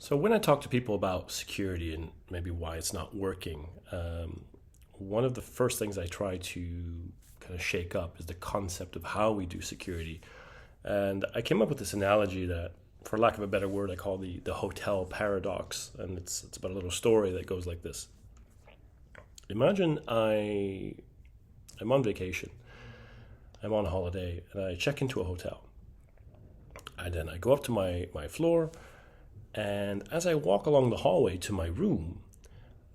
So when I talk to people about security and maybe why it's not working, one of the first things I try to kind of shake up is the concept of how we do security. And I came up with this analogy that, for lack of a better word, I call the hotel paradox. And it's about a little story that goes like this. Imagine I'm on vacation, I'm on holiday, and I check into a hotel. And then I go up to my floor, and as I walk along the hallway to my room,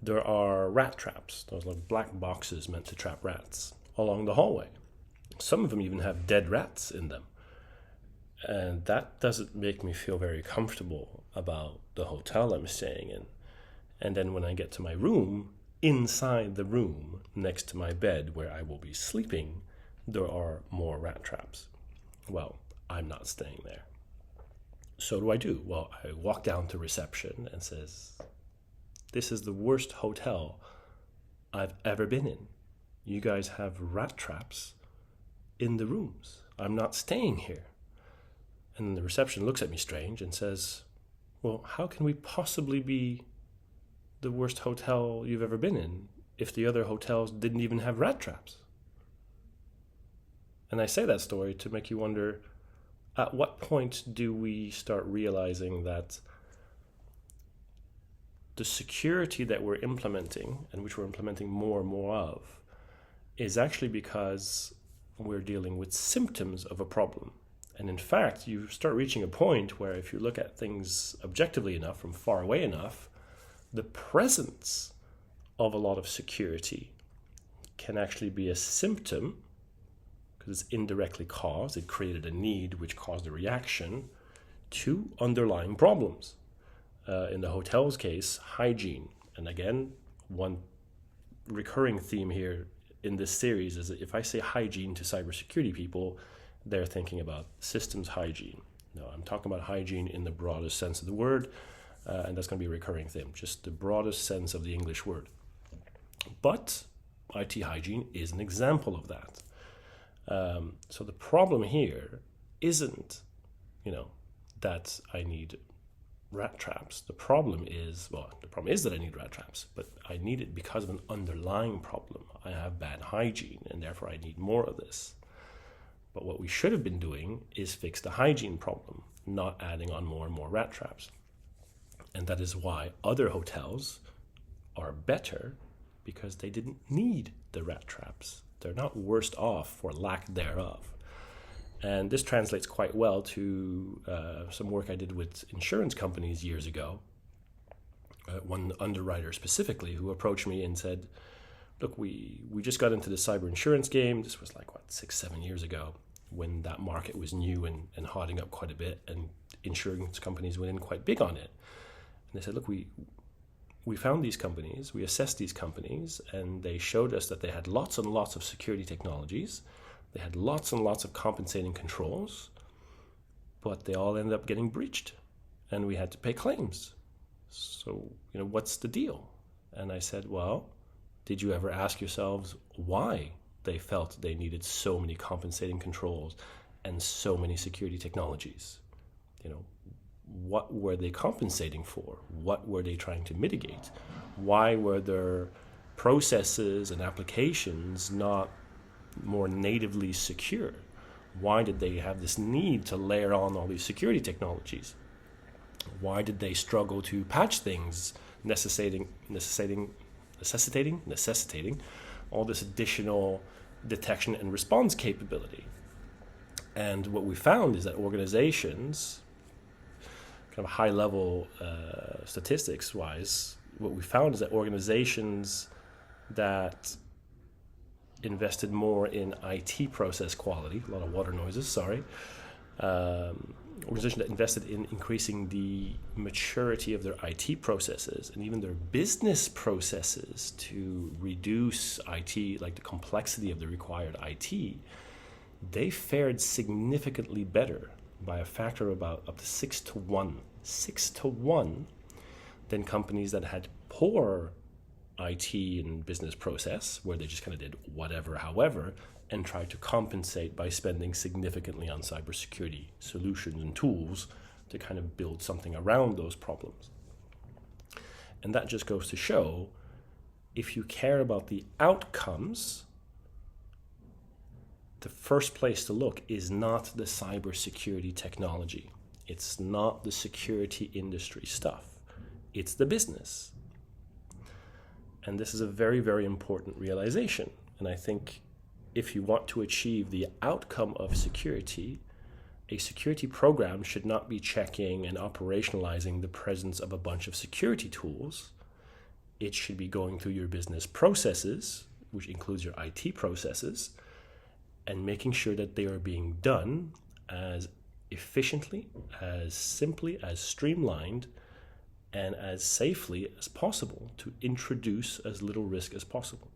there are rat traps, those like black boxes meant to trap rats, along the hallway. Some of them even have dead rats in them. And that doesn't make me feel very comfortable about the hotel I'm staying in. And then when I get to my room, inside the room, next to my bed where I will be sleeping, there are more rat traps. Well, I'm not staying there. So what do I do? Well, I walk down to reception and says, "This is the worst hotel I've ever been in. You guys have rat traps in the rooms. I'm not staying here." And the reception looks at me strange and says, "Well, how can we possibly be the worst hotel you've ever been in if the other hotels didn't even have rat traps?" And I say that story to make you wonder, at what point do we start realizing that the security that we're implementing, and which we're implementing more and more of, is actually because we're dealing with symptoms of a problem. And in fact, you start reaching a point where if you look at things objectively enough, from far away enough, the presence of a lot of security can actually be a symptom, because it's indirectly caused. It created a need which caused a reaction to underlying problems. In the hotel's case, hygiene. And again, one recurring theme here in this series is that if I say hygiene to cybersecurity people, they're thinking about systems hygiene. No, I'm talking about hygiene in the broadest sense of the word, and that's going to be a recurring theme, just the broadest sense of the English word. But IT hygiene is an example of that. So the problem here isn't, that I need rat traps. The problem is that I need rat traps, but I need it because of an underlying problem. I have bad hygiene, and therefore I need more of this. But what we should have been doing is fix the hygiene problem, not adding on more and more rat traps. And that is why other hotels are better, because they didn't need the rat traps. They're not worse off for lack thereof. And this translates quite well to some work I did with insurance companies years ago. One underwriter specifically who approached me and said, "Look, we just got into the cyber insurance game." This was 6-7 years ago, when that market was new and hotting up quite a bit, and insurance companies went in quite big on it. And they said, "Look, we found these companies, we assessed these companies, and they showed us that they had lots and lots of security technologies. They had lots and lots of compensating controls, but they all ended up getting breached, and we had to pay claims. So, what's the deal?" And I said, "Well, did you ever ask yourselves why they felt they needed so many compensating controls and so many security technologies? What were they compensating for? What were they trying to mitigate? Why were their processes and applications not more natively secure? Why did they have this need to layer on all these security technologies? Why did they struggle to patch things, necessitating all this additional detection and response capability?" And what we found is that organizations, kind of high-level statistics-wise, what we found is that organizations that invested more in IT process quality, a lot of water noises, sorry, organizations that invested in increasing the maturity of their IT processes and even their business processes to reduce IT, like the complexity of the required IT, they fared significantly better by a factor of about up to 6-to-1 than companies that had poor IT and business process, where they just kind of did whatever, however, and tried to compensate by spending significantly on cybersecurity solutions and tools to kind of build something around those problems. And that just goes to show, if you care about the outcomes, the first place to look is not the cybersecurity technology. It's not the security industry stuff. It's the business. And this is a very, very important realization. And I think if you want to achieve the outcome of security, a security program should not be checking and operationalizing the presence of a bunch of security tools. It should be going through your business processes, which includes your IT processes, and making sure that they are being done as efficiently, as simply, as streamlined, and as safely as possible to introduce as little risk as possible.